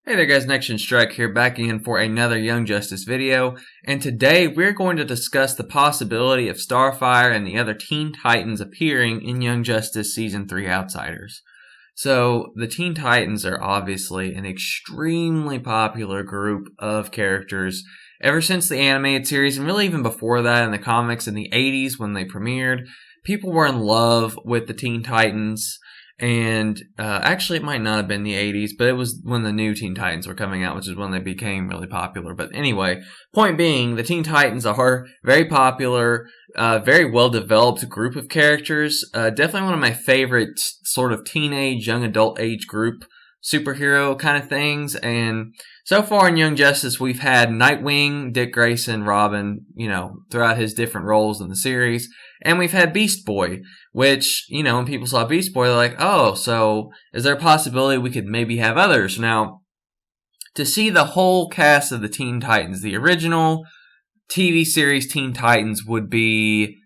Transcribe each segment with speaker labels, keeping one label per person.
Speaker 1: Hey there guys, Next Gen Strike here, back again for another Young Justice video, and today we're going to discuss the possibility of Starfire and the other Teen Titans appearing in Young Justice Season 3 Outsiders. So, the Teen Titans are obviously an extremely popular group of characters ever since the animated series, and really even before that in the comics in the 80s when they premiered. People were in love with the Teen Titans. And actually, it might not have been the 80s, but it was when the new Teen Titans were coming out, which is when they became really popular. But anyway, point being, the Teen Titans are very popular, very well-developed group of characters. Definitely one of my favorite sort of teenage, young adult age group superhero kind of things. And so far in Young Justice, we've had Nightwing, Dick Grayson, Robin, throughout his different roles in the series. And we've had Beast Boy, which, when people saw Beast Boy, they're like, oh, so is there a possibility we could maybe have others? Now, to see the whole cast of the Teen Titans, the original TV series Teen Titans would be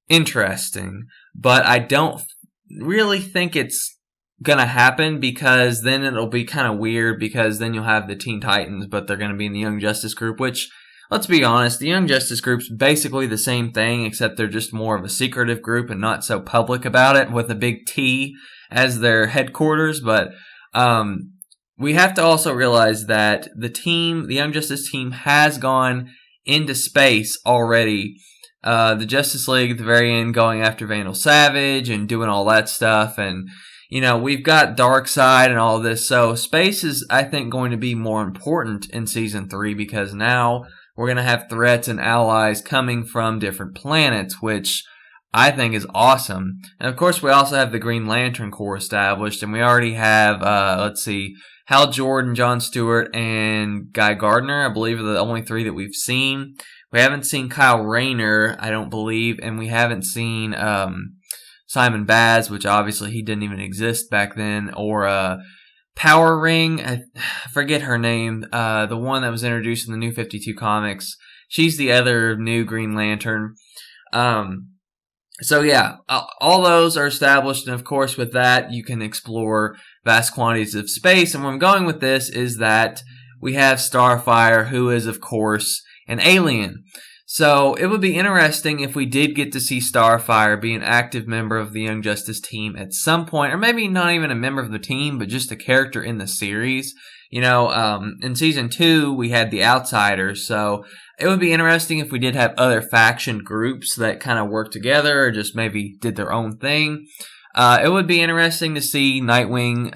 Speaker 1: interesting, but I don't really think it's gonna happen because then it'll be kind of weird because then you'll have the Teen Titans, but they're gonna be in the Young Justice group, which, let's be honest, the Young Justice group's basically the same thing, except they're just more of a secretive group and not so public about it, with a big T as their headquarters. But we have to also realize that the Young Justice team, has gone into space already. The Justice League at the very end going after Vandal Savage and doing all that stuff, and we've got Darkseid and all this. So space is, I think, going to be more important in Season 3 because now we're going to have threats and allies coming from different planets, which I think is awesome. And of course, we also have the Green Lantern Corps established, and we already have, Hal Jordan, John Stewart, and Guy Gardner, I believe, are the only three that we've seen. We haven't seen Kyle Rayner, I don't believe, and we haven't seen Simon Baz, which obviously he didn't even exist back then, or Power Ring, I forget her name, the one that was introduced in the New 52 comics. She's the other new Green Lantern. So yeah, all those are established, and of course with that you can explore vast quantities of space. And where I'm going with this is that we have Starfire, who is of course an alien. So it would be interesting if we did get to see Starfire be an active member of the Young Justice team at some point, or maybe not even a member of the team, but just a character in the series. In Season 2, we had the Outsiders, so it would be interesting if we did have other faction groups that kind of worked together or just maybe did their own thing. It would be interesting to see Nightwing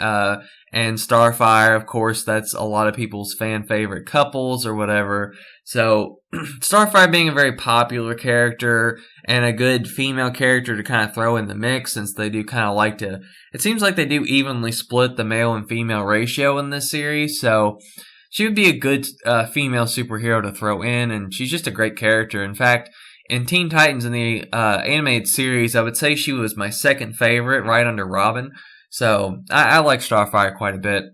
Speaker 1: and Starfire. Of course, that's a lot of people's fan favorite couples or whatever. So Starfire being a very popular character and a good female character to kind of throw in the mix, since they do kind of like to, it seems like they do evenly split the male and female ratio in this series. So she would be a good female superhero to throw in, and she's just a great character. In fact, in Teen Titans in the animated series, I would say she was my second favorite, right under Robin. So I like Starfire quite a bit.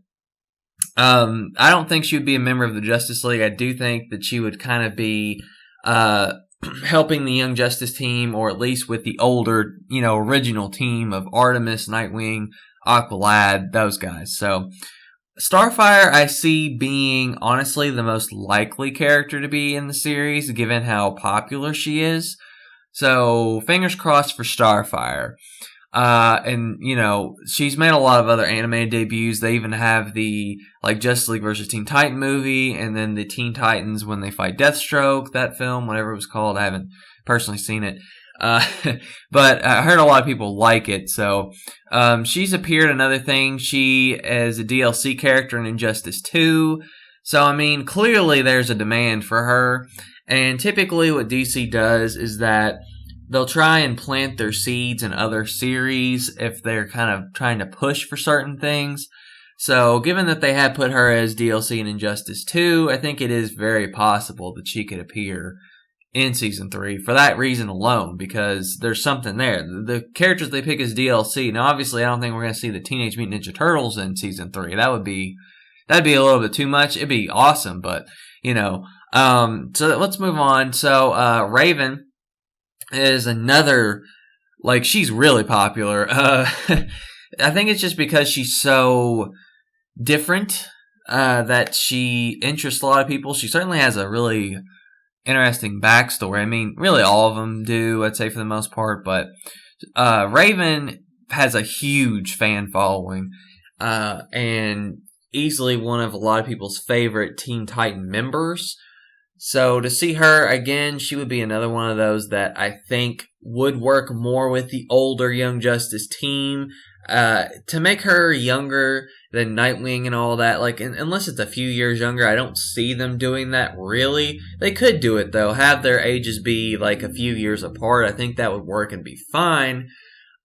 Speaker 1: I don't think she would be a member of the Justice League. I do think that she would kind of be helping the Young Justice team, or at least with the older, original team of Artemis, Nightwing, Aqualad, those guys. So Starfire, I see being, honestly, the most likely character to be in the series, given how popular she is. So, fingers crossed for Starfire. And, she's made a lot of other animated debuts. They even have the, Justice League vs. Teen Titan movie, and then the Teen Titans when they fight Deathstroke, that film, whatever it was called. I haven't personally seen it. But I heard a lot of people like it, so she's appeared in other things. She is a DLC character in Injustice 2, so clearly there's a demand for her. And typically what DC does is that they'll try and plant their seeds in other series if they're kind of trying to push for certain things. So given that they have put her as DLC in Injustice 2, I think it is very possible that she could appear in Season 3 for that reason alone, because there's something there. The characters they pick as DLC. Now, obviously, I don't think we're going to see the Teenage Mutant Ninja Turtles in Season 3. That'd be a little bit too much. It'd be awesome, but, so let's move on. So, Raven is another, she's really popular. I think it's just because she's so different. that she interests a lot of people. She certainly has a really interesting backstory. I mean, really all of them do, I'd say, for the most part. But Raven has a huge fan following, and easily one of a lot of people's favorite Teen Titan members. So to see her again, she would be another one of those that I think would work more with the older Young Justice team. To make her younger than Nightwing and all that, like, unless it's a few years younger, I don't see them doing that really. They could do it though, have their ages be like a few years apart. I think that would work and be fine.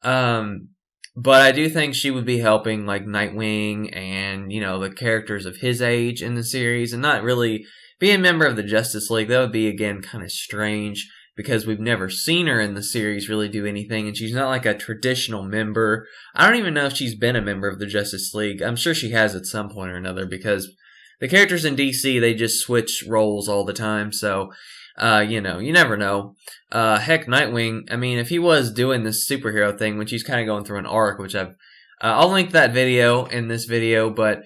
Speaker 1: But I do think she would be helping like Nightwing and, the characters of his age in the series, and not really be a member of the Justice League. That would be, again, kind of strange because we've never seen her in the series really do anything, and she's not like a traditional member. I don't even know if she's been a member of the Justice League. I'm sure she has at some point or another, because the characters in DC, they just switch roles all the time, so, you never know. Heck, Nightwing, I mean, if he was doing this superhero thing, which he's kind of going through an arc, which I'll link that video in this video, but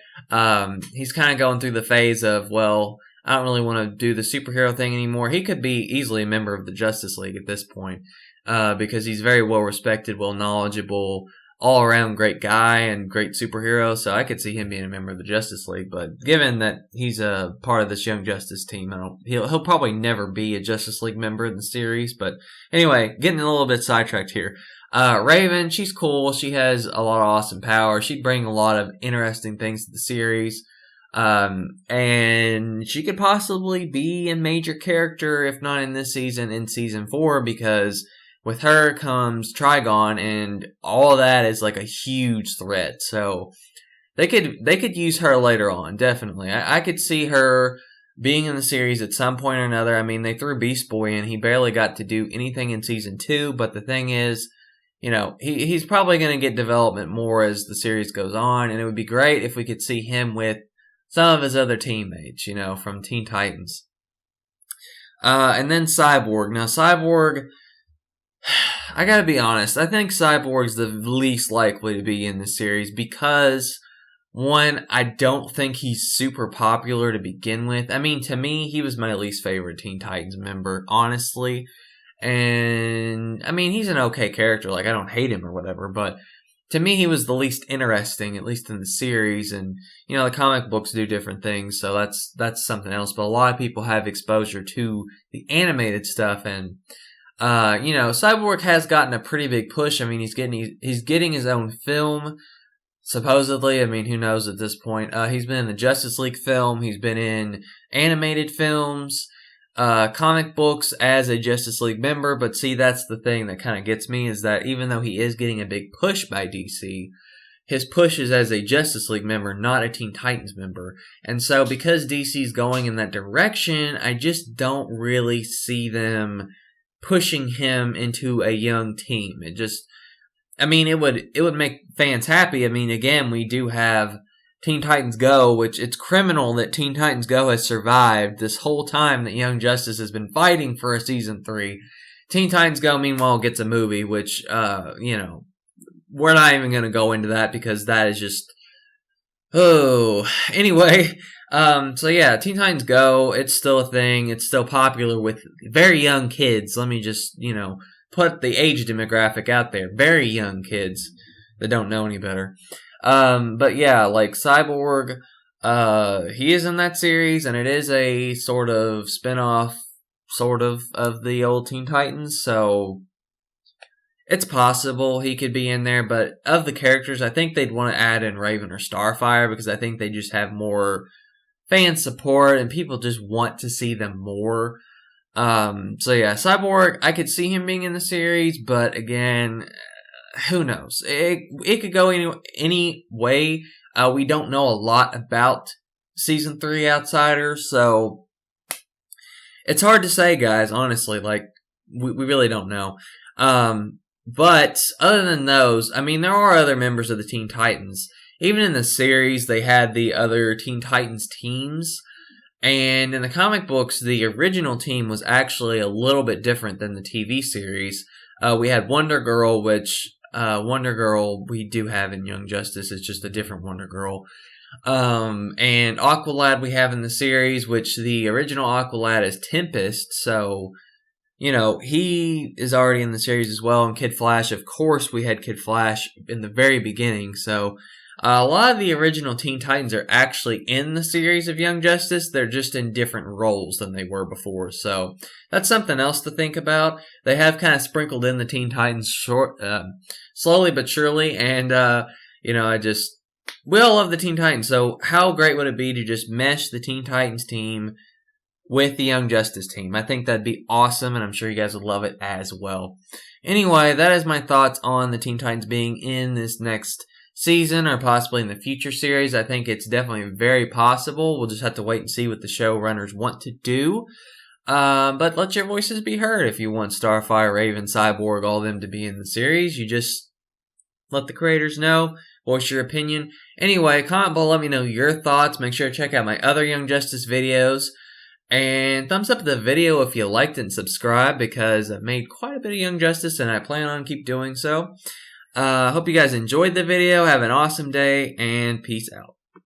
Speaker 1: he's kind of going through the phase of, well, I don't really want to do the superhero thing anymore. He could be easily a member of the Justice League at this point, because he's very well respected, well knowledgeable, all around great guy and great superhero. So I could see him being a member of the Justice League. But given that he's a part of this Young Justice team, he'll probably never be a Justice League member in the series. But anyway, getting a little bit sidetracked here. Raven, she's cool. She has a lot of awesome power. She'd bring a lot of interesting things to the series. And she could possibly be a major character, if not in this season, in season 4, because with her comes Trigon, and all of that is like a huge threat. So they could use her later on, definitely. I could see her being in the series at some point or another. I mean, they threw Beast Boy in. He barely got to do anything in season 2, but the thing is, he's probably going to get development more as the series goes on, and it would be great if we could see him with some of his other teammates, from Teen Titans. And then Cyborg. Now, Cyborg, I gotta be honest, I think Cyborg's the least likely to be in this series because, one, I don't think he's super popular to begin with. I mean, to me, he was my least favorite Teen Titans member, honestly. And, I mean, he's an okay character. Like, I don't hate him or whatever, but to me, he was the least interesting, at least in the series. And, the comic books do different things, so that's something else. But a lot of people have exposure to the animated stuff, and, Cyborg has gotten a pretty big push. I mean, he's getting his own film, supposedly. I mean, who knows at this point. He's been in the Justice League film. He's been in animated films, comic books as a Justice League member. But see, that's the thing that kind of gets me, is that even though he is getting a big push by DC, his push is as a Justice League member, not a Teen Titans member. And so because DC's going in that direction, I just don't really see them pushing him into a young team. It would make fans happy. I mean, again, we do have Teen Titans Go, which it's criminal that Teen Titans Go has survived this whole time that Young Justice has been fighting for a season 3. Teen Titans Go, meanwhile, gets a movie, which, we're not even going to go into that because that is just, anyway. So yeah, Teen Titans Go, it's still a thing. It's still popular with very young kids. Let me just, put the age demographic out there. Very young kids that don't know any better. But yeah, like Cyborg, he is in that series, and it is a sort of spin-off, of the old Teen Titans, so it's possible he could be in there. But of the characters, I think they'd want to add in Raven or Starfire, because I think they just have more fan support, and people just want to see them more. So yeah, Cyborg, I could see him being in the series, but again, who knows? It could go any way. We don't know a lot about Season 3 Outsiders, so it's hard to say, guys, honestly. Like, we really don't know. But other than those, I mean, there are other members of the Teen Titans. Even in the series, they had the other Teen Titans teams. And in the comic books, the original team was actually a little bit different than the TV series. We had Wonder Girl, which Wonder Girl we do have in Young Justice. It's just a different Wonder Girl. And Aqualad we have in the series, which the original Aqualad is Tempest, so you know, he is already in the series as well. And Kid Flash, of course, we had Kid Flash in the very beginning. So a lot of the original Teen Titans are actually in the series of Young Justice. They're just in different roles than they were before. So that's something else to think about. They have kind of sprinkled in the Teen Titans slowly but surely. And, you know, we all love the Teen Titans. So how great would it be to just mesh the Teen Titans team with the Young Justice team? I think that'd be awesome, and I'm sure you guys would love it as well. Anyway, that is my thoughts on the Teen Titans being in this next season or possibly in the future series. I think it's definitely very possible. We'll just have to wait and see what the showrunners want to do. But let your voices be heard. If you want Starfire, Raven, Cyborg, all of them to be in the series, you just let the creators know. Voice your opinion. Anyway, comment below, let me know your thoughts. Make sure to check out my other Young Justice videos. And thumbs up the video if you liked it and subscribe, because I've made quite a bit of Young Justice and I plan on keep doing so. Hope you guys enjoyed the video. Have an awesome day and peace out.